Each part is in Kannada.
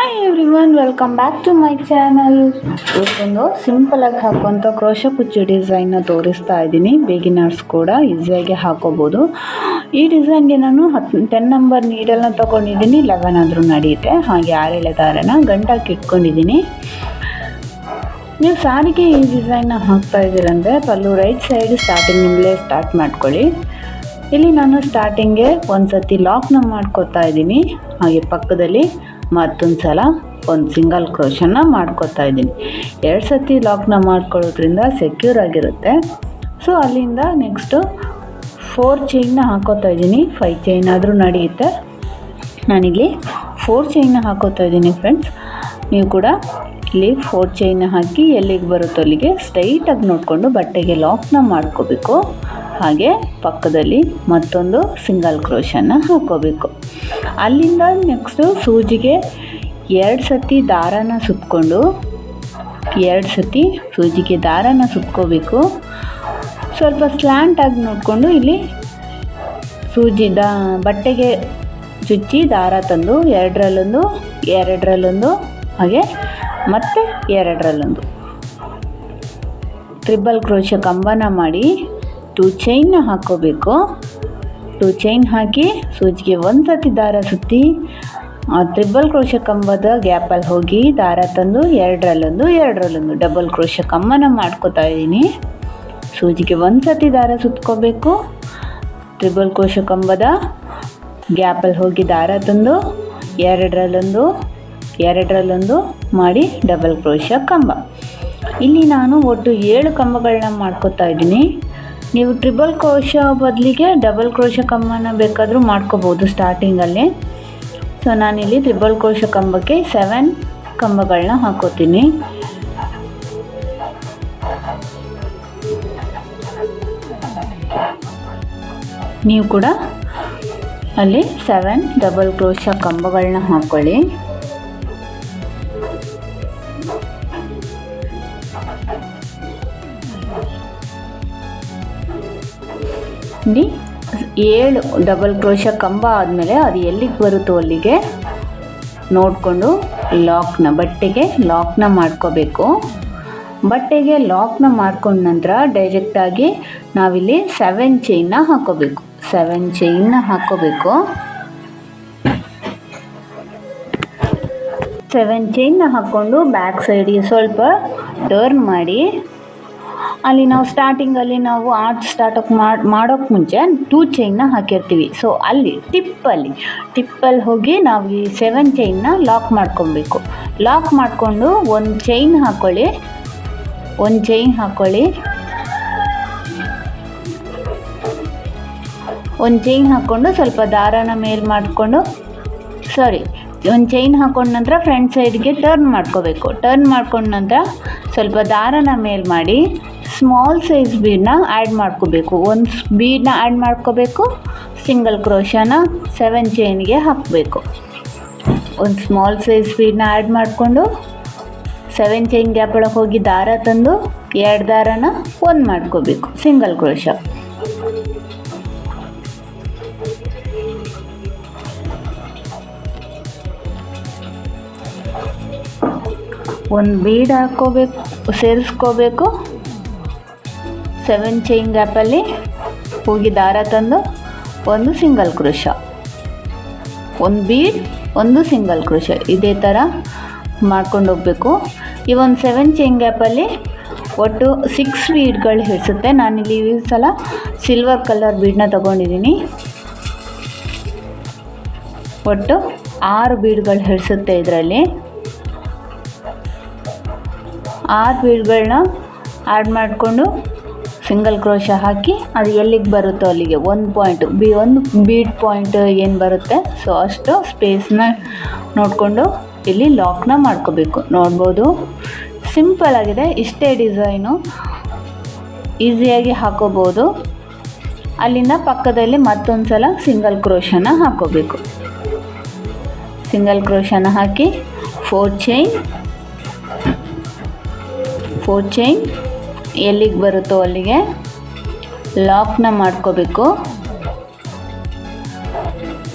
Hi everyone, welcome back to my channel. ಇವತ್ತೊಂದು ಸಿಂಪಲಾಗಿ ಹಾಕುವಂಥ ಕ್ರೋಶೆ ಕುಚ್ಚು ಡಿಸೈನ್ನ ತೋರಿಸ್ತಾ ಇದ್ದೀನಿ. ಬಿಗಿನರ್ಸ್ ಕೂಡ ಈಸಿಯಾಗಿ ಹಾಕೋಬೋದು. ಈ ಡಿಸೈನ್ಗೆ ನಾನು 10 ನಂಬರ್ ನೀಡಲ್ನ ತೊಗೊಂಡಿದ್ದೀನಿ. 11 ಆದರೂ ನಡೆಯುತ್ತೆ. ಹಾಗೆ 6 ದಾರನ ಗಂಟಾಕಿ ಇಟ್ಕೊಂಡಿದ್ದೀನಿ. ನೀವು ಸಾರಿಗೆ ಈ ಡಿಸೈನ್ನ ಹಾಕ್ತಾ ಇದ್ದೀರಂದರೆ ಪಲ್ಲು ರೈಟ್ ಸೈಡ್ ಸ್ಟಾರ್ಟಿಂಗಿಂದಲೇ ಸ್ಟಾರ್ಟ್ ಮಾಡ್ಕೊಳ್ಳಿ. ಇಲ್ಲಿ ನಾನು ಸ್ಟಾರ್ಟಿಂಗ್ಗೆ ಒಂದು ಸತಿ ಲಾಕ್ನ ಮಾಡ್ಕೊತಾ ಇದ್ದೀನಿ. ಹಾಗೆ ಪಕ್ಕದಲ್ಲಿ ಮತ್ತೊಂದು ಸಲ ಒಂದು ಸಿಂಗಲ್ ಕ್ರೋಶನ್ನ ಮಾಡ್ಕೊತಾ ಇದ್ದೀನಿ. 2 ಸತಿ ಲಾಕ್ನ ಮಾಡ್ಕೊಳ್ಳೋದ್ರಿಂದ ಸೆಕ್ಯೂರ್ ಆಗಿರುತ್ತೆ. ಸೊ ಅಲ್ಲಿಂದ ನೆಕ್ಸ್ಟು 4 ಚೈನ್ನ ಹಾಕೋತಾ ಇದ್ದೀನಿ. 5 ಚೈನ್ ಆದರೂ ನಡೆಯುತ್ತೆ. ನಾನಿಲ್ಲಿ 4 ಚೈನ್ನ ಹಾಕೋತಾ ಇದ್ದೀನಿ ಫ್ರೆಂಡ್ಸ್. ನೀವು ಕೂಡ ಇಲ್ಲಿ 4 ಚೈನ್ನ ಹಾಕಿ ಎಲ್ಲಿಗೆ ಬರುತ್ತೋ ಅಲ್ಲಿಗೆ ಸ್ಟ್ರೈಟಾಗಿ ನೋಡಿಕೊಂಡು ಬಟ್ಟೆಗೆ ಲಾಕ್ನ ಮಾಡ್ಕೋಬೇಕು. ಹಾಗೆ ಪಕ್ಕದಲ್ಲಿ ಮತ್ತೊಂದು ಸಿಂಗಲ್ ಕ್ರೋಶನ್ನು ಹಾಕೋಬೇಕು. ಅಲ್ಲಿಂದ ನೆಕ್ಸ್ಟು ಸೂಜಿಗೆ 2 ಸತಿ ದಾರನ ಸುತ್ತಕೊಂಡು 2 ಸತಿ ಸೂಜಿಗೆ ದಾರನ ಸುತ್ಕೋಬೇಕು. ಸ್ವಲ್ಪ ಸ್ಲ್ಯಾಂಟಾಗಿ ನೋಡಿಕೊಂಡು ಇಲ್ಲಿ ಸೂಜಿ ಬಟ್ಟೆಗೆ ಚುಚ್ಚಿ ದಾರ ತಂದು 2ರಲ್ಲೊಂದು 2ರಲ್ಲೊಂದು ಹಾಗೆ ಮತ್ತು 2ರಲ್ಲೊಂದು ಟ್ರಿಬಲ್ ಕ್ರೋಶೆ ಕಂಬನ ಮಾಡಿ 2 ಚೈನ್ನ ಹಾಕ್ಕೋಬೇಕು. 2 ಚೈನ್ ಹಾಕಿ ಸೂಜಿಗೆ 1 ಸತಿ ದಾರ ಸುತ್ತಿ ಟ್ರಿಬಲ್ ಕ್ರೋಶೆ ಕಂಬದ ಗ್ಯಾಪಲ್ಲಿ ಹೋಗಿ ದಾರ ತಂದು 2ರಲ್ಲೊಂದು 2ರಲ್ಲೊಂದು ಡಬಲ್ ಕ್ರೋಶೆ ಕಂಬನ ಮಾಡ್ಕೋತಾ ಇದ್ದೀನಿ. ಸೂಜಿಗೆ 1 ಸತಿ ದಾರ ಸುತ್ಕೋಬೇಕು. ಟ್ರಿಬಲ್ ಕ್ರೋಶೆ ಕಂಬದ ಗ್ಯಾಪಲ್ಲಿ ಹೋಗಿ ದಾರ ತಂದು 2ರಲ್ಲೊಂದು 2ರಲ್ಲೊಂದು ಮಾಡಿ ಡಬಲ್ ಕ್ರೋಶೆ ಕಂಬ. ಇಲ್ಲಿ ನಾನು ಒಟ್ಟು 7 ಕಂಬಗಳನ್ನ ಮಾಡ್ಕೋತಾ ಇದ್ದೀನಿ. ನೀವು ಟ್ರಿಬಲ್ ಕ್ರೋಶ ಬದಲಿಗೆ ಡಬಲ್ ಕ್ರೋಶ ಕಂಬನ ಬೇಕಾದರೂ ಮಾಡ್ಕೋಬೋದು ಸ್ಟಾರ್ಟಿಂಗಲ್ಲಿ. ಸೊ ನಾನಿಲ್ಲಿ ಟ್ರಿಬಲ್ ಕ್ರೋಶ ಕಂಬಕ್ಕೆ 7 ಕಂಬಗಳನ್ನ ಹಾಕೋತೀನಿ. ನೀವು ಕೂಡ ಅಲ್ಲಿ 7 ಡಬಲ್ ಕ್ರೋಶ ಕಂಬಗಳನ್ನ ಹಾಕ್ಕೊಳ್ಳಿ. ಇಲ್ಲಿ 7 ಡಬಲ್ ಕ್ರೋಶ ಕಂಬ ಆದಮೇಲೆ ಅದು ಎಲ್ಲಿಗೆ ಬರುತ್ತೋ ಅಲ್ಲಿಗೆ ನೋಡಿಕೊಂಡು ಬಟ್ಟೆಗೆ ಲಾಕ್ನ ಮಾಡ್ಕೋಬೇಕು. ಬಟ್ಟೆಗೆ ಲಾಕ್ನ ಮಾಡ್ಕೊಂಡ ನಂತರ ಡೈರೆಕ್ಟಾಗಿ ನಾವಿಲ್ಲಿ 7 ಚೈನ್ನ ಹಾಕೋಬೇಕು. 7 ಚೈನ್ನ ಹಾಕೋಬೇಕು. 7 ಚೈನ್ನ ಹಾಕ್ಕೊಂಡು ಬ್ಯಾಕ್ ಸೈಡಿಗೆ ಸ್ವಲ್ಪ ಟರ್ನ್ ಮಾಡಿ ಅಲ್ಲಿ ನಾವು ಸ್ಟಾರ್ಟಿಂಗಲ್ಲಿ ನಾವು ಆರ್ಟ್ ಮಾಡೋಕ್ಕೆ ಮುಂಚೆ 2 ಚೈನ್ನ ಹಾಕಿರ್ತೀವಿ. ಸೊ ಅಲ್ಲಿ ಟಿಪ್ಪಲ್ಲಿ ಹೋಗಿ ನಾವು ಈ 7 ಚೈನ್ನ ಲಾಕ್ ಮಾಡ್ಕೊಬೇಕು. ಲಾಕ್ ಮಾಡಿಕೊಂಡು 1 ಚೈನ್ ಹಾಕ್ಕೊಳ್ಳಿ. 1 ಚೈನ್ ಹಾಕ್ಕೊಳ್ಳಿ. 1 ಚೈನ್ ಹಾಕ್ಕೊಂಡು ಸ್ವಲ್ಪ ದಾರನ ಮೇಲೆ ಮಾಡಿಕೊಂಡು 1 ಚೈನ್ ಹಾಕ್ಕೊಂಡ ನಂತರ ಫ್ರಂಟ್ ಸೈಡ್ಗೆ ಟರ್ನ್ ಮಾಡ್ಕೋಬೇಕು. ಟರ್ನ್ ಮಾಡ್ಕೊಂಡ ನಂತರ ಸ್ವಲ್ಪ ದಾರನ ಮೇಲೆ ಮಾಡಿ ಸ್ಮಾಲ್ ಸೈಜ್ ಬೀಡನ್ನ ಆ್ಯಡ್ ಮಾಡ್ಕೋಬೇಕು. 1 ಬೀಡನ್ನ ಆ್ಯಡ್ ಮಾಡ್ಕೋಬೇಕು. ಸಿಂಗಲ್ ಕ್ರೋಶನ 7 ಚೈನ್ಗೆ ಹಾಕಬೇಕು. 1 ಸ್ಮಾಲ್ ಸೈಜ್ ಬೀಡನ್ನ ಆ್ಯಡ್ ಮಾಡಿಕೊಂಡು 7 ಚೈನ್ ಗ್ಯಾಪ್ ಒಳಗೆ ಹೋಗಿ ದಾರ ತಂದು 2 ದಾರನ 1 ಮಾಡ್ಕೋಬೇಕು. Single crochet. ಒಂದು ಬೀಡ್ ಹಾಕ್ಕೋಬೇಕು, ಸೇರಿಸ್ಕೋಬೇಕು. 7 ಚೈನ್ ಗ್ಯಾಪಲ್ಲಿ ಹೋಗಿ ದಾರ ತಂದು 1 single crochet, 1 bead 1 single crochet, ಇದೇ ಥರ ಮಾಡ್ಕೊಂಡು ಹೋಗಬೇಕು. ಈ ಒಂದು 7 ಚೈನ್ ಗ್ಯಾಪಲ್ಲಿ ಒಟ್ಟು 6 ಬೀಡ್ಗಳು ಹಿಡಿಸುತ್ತೆ. ನಾನಿಲ್ಲಿ ಈ ಸಲ ಸಿಲ್ವರ್ ಕಲರ್ ಬೀಡನ್ನ ತೊಗೊಂಡಿದ್ದೀನಿ. ಒಟ್ಟು 6 ಬೀಡ್ಗಳು ಹಿಡಿಸುತ್ತೆ. ಇದರಲ್ಲಿ 6 ಬೀಡ್ಗಳನ್ನ ಆ್ಯಡ್ ಮಾಡಿಕೊಂಡು ಸಿಂಗಲ್ ಕ್ರೋಶ ಹಾಕಿ ಅದು ಎಲ್ಲಿಗೆ ಬರುತ್ತೋ ಅಲ್ಲಿಗೆ 1 ಪಾಯಿಂಟ್ ಒಂದು ಬೀಡ್ ಪಾಯಿಂಟ್ ಏನು ಬರುತ್ತೆ ಸೊ ಅಷ್ಟು ಸ್ಪೇಸ್ನ ನೋಡಿಕೊಂಡು ಇಲ್ಲಿ ಲಾಕ್ನ ಮಾಡ್ಕೋಬೇಕು. ನೋಡ್ಬೋದು, ಸಿಂಪಲ್ ಆಗಿದೆ. ಇಷ್ಟೇ ಡಿಸೈನು, ಈಸಿಯಾಗಿ ಹಾಕೋಬೋದು. ಅಲ್ಲಿಂದ ಪಕ್ಕದಲ್ಲಿ ಮತ್ತೊಂದು ಸಲ ಸಿಂಗಲ್ ಕ್ರೋಶನ ಹಾಕೋಬೇಕು. ಸಿಂಗಲ್ ಕ್ರೋಶನ ಹಾಕಿ 4 ಚೈನ್ ಎಲ್ಲಿಗೆ ಬರುತ್ತೋ ಅಲ್ಲಿಗೆ ಲಾಕ್ನ ಮಾಡ್ಕೋಬೇಕು.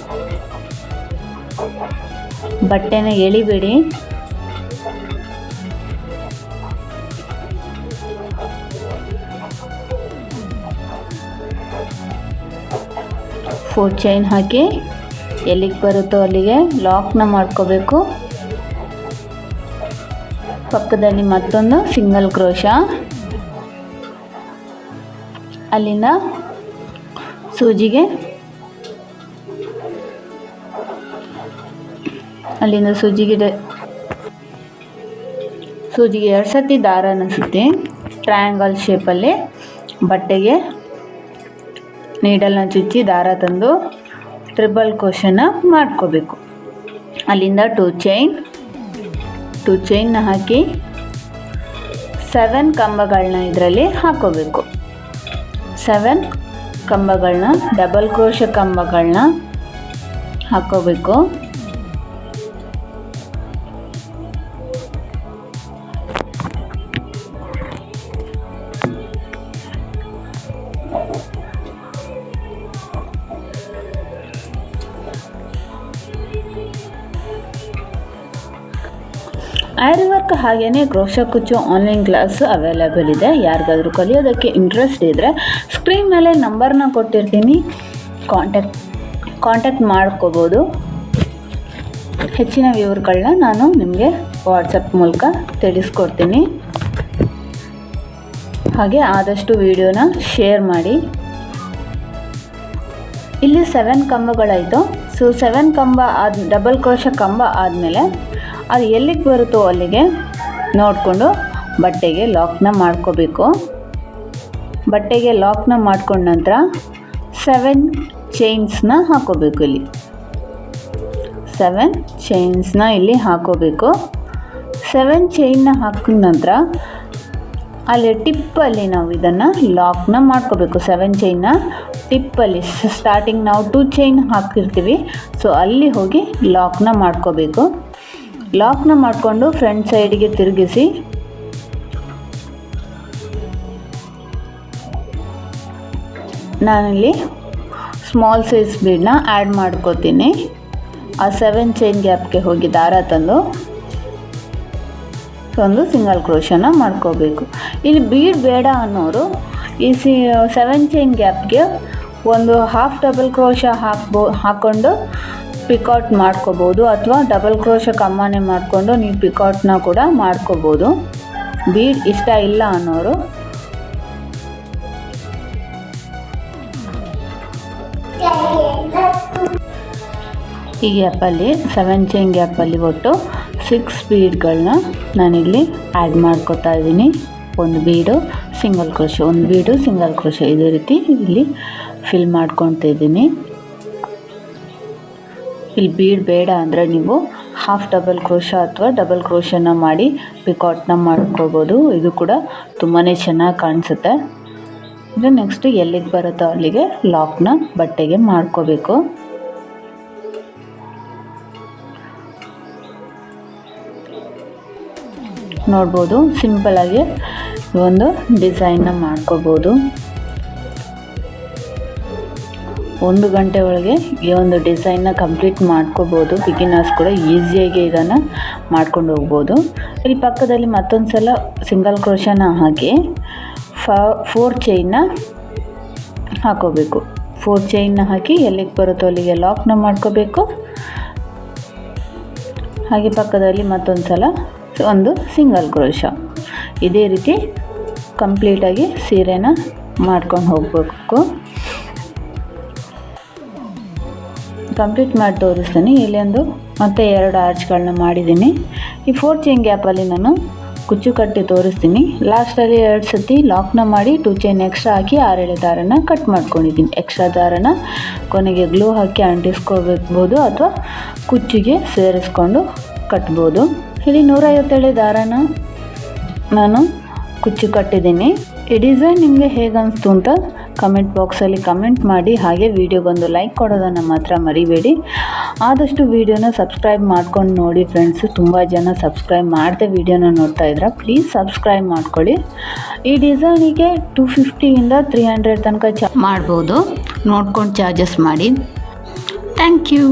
ಬಟ್ಟೆನ ಎಳಿಬೇಡಿ. ಫೋರ್ ಚೈನ್ ಹಾಕಿ ಎಲ್ಲಿಗೆ ಬರುತ್ತೋ ಅಲ್ಲಿಗೆ ಲಾಕ್ನ ಮಾಡ್ಕೋಬೇಕು. ಪಕ್ಕದಲ್ಲಿ ಮತ್ತೊಂದು ಸಿಂಗಲ್ ಕ್ರೋಶಾ, ಅಲ್ಲಿಂದ ಸೂಜಿಗೆ ಸೂಜಿಗೆ 2 ಸತಿ ದಾರನ ಸುತ್ತಿ ಟ್ರಯಾಂಗಲ್ ಶೇಪಲ್ಲಿ ಬಟ್ಟೆಗೆ ನೀಡಲ್ನ ಚುಚ್ಚಿ ದಾರ ತಂದು ಟ್ರಿಬಲ್ ಕ್ರೋಶನ ಮಾಡ್ಕೋಬೇಕು. ಅಲ್ಲಿಂದ 2 ಚೈನ್ನ ಹಾಕಿ 7 ಕಂಬಗಳನ್ನ ಇದರಲ್ಲಿ ಹಾಕೋಬೇಕು. 7 ಕಂಬಗಳನ್ನ ಡಬಲ್ ಕ್ರೋಶ ಕಂಬಗಳನ್ನ ಹಾಕೋಬೇಕು. ಆರಿ ವರ್ಕ್ ಹಾಗೆಯೇ ಕ್ರೋಶ ಕುಚ್ಚು ಆನ್ಲೈನ್ ಕ್ಲಾಸ್ ಅವೈಲೇಬಲ್ ಇದೆ. ಯಾರಿಗಾದರೂ ಕಲಿಯೋದಕ್ಕೆ ಇಂಟ್ರೆಸ್ಟ್ ಇದ್ದರೆ ಸ್ಕ್ರೀನ್ ಮೇಲೆ ನಂಬರ್ನ ಕೊಟ್ಟಿರ್ತೀನಿ, ಕಾಂಟ್ಯಾಕ್ಟ್ ಮಾಡ್ಕೋಬೋದು. ಹೆಚ್ಚಿನ ವಿವರಗಳನ್ನ ನಾನು ನಿಮಗೆ ವಾಟ್ಸಪ್ ಮೂಲಕ ತಿಳಿಸ್ಕೊಡ್ತೀನಿ. ಹಾಗೆ ಆದಷ್ಟು ವಿಡಿಯೋನ ಶೇರ್ ಮಾಡಿ. ಇಲ್ಲಿ 7 ಕಂಬಗಳಾಯಿತು. ಸೊ 7 ಕಂಬ ಡಬಲ್ ಕ್ರೋಶ ಕಂಬ ಆದಮೇಲೆ ಅದು ಎಲ್ಲಿಗೆ ಬರುತ್ತೋ ಅಲ್ಲಿಗೆ ನೋಡಿಕೊಂಡು ಬಟ್ಟೆಗೆ ಲಾಕ್ನ ಮಾಡ್ಕೋಬೇಕು. ಬಟ್ಟೆಗೆ ಲಾಕ್ನ ಮಾಡ್ಕೊಂಡ ನಂತರ 7 ಚೈನ್ಸ್ನ ಹಾಕೋಬೇಕು. ಇಲ್ಲಿ 7 ಚೈನ್ಸ್ನ ಇಲ್ಲಿ ಹಾಕೋಬೇಕು. 7 ಚೈನ್ನ ಹಾಕಿದ ನಂತರ ಅಲ್ಲಿ ಟಿಪ್ಪಲ್ಲಿ ನಾವು ಇದನ್ನು ಲಾಕ್ನ ಮಾಡ್ಕೋಬೇಕು. 7 ಚೈನ್ನ ಟಿಪ್ಪಲ್ಲಿ ಸ್ಟಾರ್ಟಿಂಗ್ ನಾವು 2 ಚೈನ್ ಹಾಕಿರ್ತೀವಿ, ಸೊ ಅಲ್ಲಿ ಹೋಗಿ ಲಾಕ್ನ ಮಾಡ್ಕೋಬೇಕು. ಲಾಕ್ನ ಮಾಡಿಕೊಂಡು ಫ್ರಂಟ್ ಸೈಡ್ಗೆ ತಿರುಗಿಸಿ ನಾನಿಲ್ಲಿ ಸ್ಮಾಲ್ ಸೈಜ್ ಬೀಡನ್ನ ಆ್ಯಡ್ ಮಾಡ್ಕೋತೀನಿ. ಆ 7 ಚೈನ್ ಗ್ಯಾಪ್ಗೆ ಹೋಗಿ ದಾರ ತಂದು ಒಂದು ಸಿಂಗಲ್ ಕ್ರೋಶನ ಮಾಡ್ಕೋಬೇಕು. ಇಲ್ಲಿ ಬೀಡ್ ಬೇಡ ಅನ್ನೋರು ಈ 7 ಚೈನ್ ಗ್ಯಾಪ್ಗೆ ಒಂದು ಹಾಫ್ ಡಬಲ್ ಕ್ರೋಶ ಹಾಕ್ಕೊಂಡು ಪಿಕಾಟ್ ಮಾಡ್ಕೋಬೋದು, ಅಥವಾ ಡಬಲ್ ಕ್ರೋಶ ಕಮ್ಮನೆ ಮಾಡಿಕೊಂಡು ನೀವು ಪಿಕಾಟ್ನ ಕೂಡ ಮಾಡ್ಕೋಬೋದು. ಬೀಡ್ ಇಷ್ಟ ಇಲ್ಲ ಅನ್ನೋರು ಈ ಗ್ಯಾಪಲ್ಲಿ 7 ಚೈನ್ ಗ್ಯಾಪಲ್ಲಿ ಒಟ್ಟು 6 ಬೀಡ್ಗಳನ್ನ ನಾನಿಲ್ಲಿ ಆ್ಯಡ್ ಮಾಡ್ಕೋತಾ ಇದ್ದೀನಿ. ಒಂದು ಬೀಡು ಸಿಂಗಲ್ ಕ್ರೋಶ, ಒಂದು ಬೀಡು ಸಿಂಗಲ್ ಕ್ರೋಶ, ಇದೇ ರೀತಿ ಇಲ್ಲಿ ಫಿಲ್ ಮಾಡ್ಕೊತಾ ಇದ್ದೀನಿ. ಇಲ್ಲಿ ಬೀಡ್ ಬೇಡ ಅಂದರೆ ನೀವು ಹಾಫ್ ಡಬಲ್ ಕ್ರೋಶ ಅಥವಾ ಡಬಲ್ ಕ್ರೋಶನ ಮಾಡಿ ಪಿಕಾಟ್ನ ಮಾಡ್ಕೋಬೋದು. ಇದು ಕೂಡ ತುಂಬಾ ಚೆನ್ನಾಗಿ ಕಾಣಿಸುತ್ತೆ. ಇದು ನೆಕ್ಸ್ಟ್ ಎಲ್ಲಿಗೆ ಬರುತ್ತೋ ಅಲ್ಲಿಗೆ ಲಾಕ್ನ ಬಟ್ಟೆಗೆ ಮಾಡ್ಕೋಬೇಕು. ನೋಡ್ಬೋದು, ಸಿಂಪಲಾಗಿ ಒಂದು ಡಿಸೈನ್ನ ಮಾಡ್ಕೋಬೋದು. 1 ಗಂಟೆ ಒಳಗೆ ಈ ಒಂದು ಡಿಸೈನ್ನ ಕಂಪ್ಲೀಟ್ ಮಾಡ್ಕೋಬೋದು. ಬಿಗಿನರ್ಸ್ ಕೂಡ ಈಸಿಯಾಗಿ ಇದನ್ನು ಮಾಡ್ಕೊಂಡು ಹೋಗ್ಬೋದು. ಇಲ್ಲಿ ಪಕ್ಕದಲ್ಲಿ ಮತ್ತೊಂದು ಸಲ ಸಿಂಗಲ್ ಕ್ರೋಶನ ಹಾಕಿ 4 ಚೈನ್ನ ಹಾಕೋಬೇಕು. 4 ಚೈನ್ನ ಹಾಕಿ ಎಲ್ಲಿಗೆ ಬರುತ್ತೋ ಅಲ್ಲಿಗೆ ಲಾಕ್ನ ಮಾಡ್ಕೋಬೇಕು. ಹಾಗೆ ಪಕ್ಕದಲ್ಲಿ ಮತ್ತೊಂದು ಸಲ ಒಂದು ಸಿಂಗಲ್ ಕ್ರೋಶ. ಇದೇ ರೀತಿ ಕಂಪ್ಲೀಟಾಗಿ ಸೀರೆನ ಮಾಡ್ಕೊಂಡು ಹೋಗಬೇಕು. ಕಂಪ್ಲೀಟ್ ಮಾಡಿ ತೋರಿಸ್ತೀನಿ. ಇಲ್ಲಿ ಒಂದು ಮತ್ತೆ 2 ಆರ್ಚ್ಗಳನ್ನ ಮಾಡಿದ್ದೀನಿ. ಈ 4 ಚೈನ್ ಗ್ಯಾಪಲ್ಲಿ ನಾನು ಕುಚ್ಚು ಕಟ್ಟಿ ತೋರಿಸ್ತೀನಿ. ಲಾಸ್ಟಲ್ಲಿ 2 ಸತಿ ಲಾಕ್ನ ಮಾಡಿ 2 ಚೈನ್ ಎಕ್ಸ್ಟ್ರಾ ಹಾಕಿ 6 ಎಳೆ ದಾರನ ಕಟ್ ಮಾಡ್ಕೊಂಡಿದ್ದೀನಿ. ಎಕ್ಸ್ಟ್ರಾ ದಾರನ ಕೊನೆಗೆ ಗ್ಲೂ ಹಾಕಿ ಅಂಟಿಸ್ಕೋಬೇಕು ಅಥವಾ ಕುಚ್ಚಿಗೆ ಸೇರಿಸ್ಕೊಂಡು ಕಟ್ಬೋದು. ಇಲ್ಲಿ 157 ದಾರನ ನಾನು ಕುಚ್ಚು ಕಟ್ಟಿದ್ದೀನಿ. ಈ ಡಿಸೈನ್ ನಿಮಗೆ ಹೇಗೆ ಅನಿಸ್ತು ಅಂತ ಕಮೆಂಟ್ ಬಾಕ್ಸಲ್ಲಿ ಕಮೆಂಟ್ ಮಾಡಿ. ಹಾಗೆ ವಿಡಿಯೋಗೊಂದು ಲೈಕ್ ಕೊಡೋದನ್ನು ಮಾತ್ರ ಮರಿಬೇಡಿ. ಆದಷ್ಟು ವಿಡಿಯೋನ ಸಬ್ಸ್ಕ್ರೈಬ್ ಮಾಡ್ಕೊಂಡು ನೋಡಿ ಫ್ರೆಂಡ್ಸ್. ತುಂಬ ಜನ ಸಬ್ಸ್ಕ್ರೈಬ್ ಮಾಡದೆ ವಿಡಿಯೋನ ನೋಡ್ತಾ ಇದ್ರೆ ಪ್ಲೀಸ್ ಸಬ್ಸ್ಕ್ರೈಬ್ ಮಾಡ್ಕೊಳ್ಳಿ. ಈ ಡಿಸೈನಿಗೆ 250ಇಂದ 300 ತನಕ ಮಾಡ್ಬೋದು. ನೋಡ್ಕೊಂಡು ಚಾರ್ಜಸ್ ಮಾಡಿ. Thank you.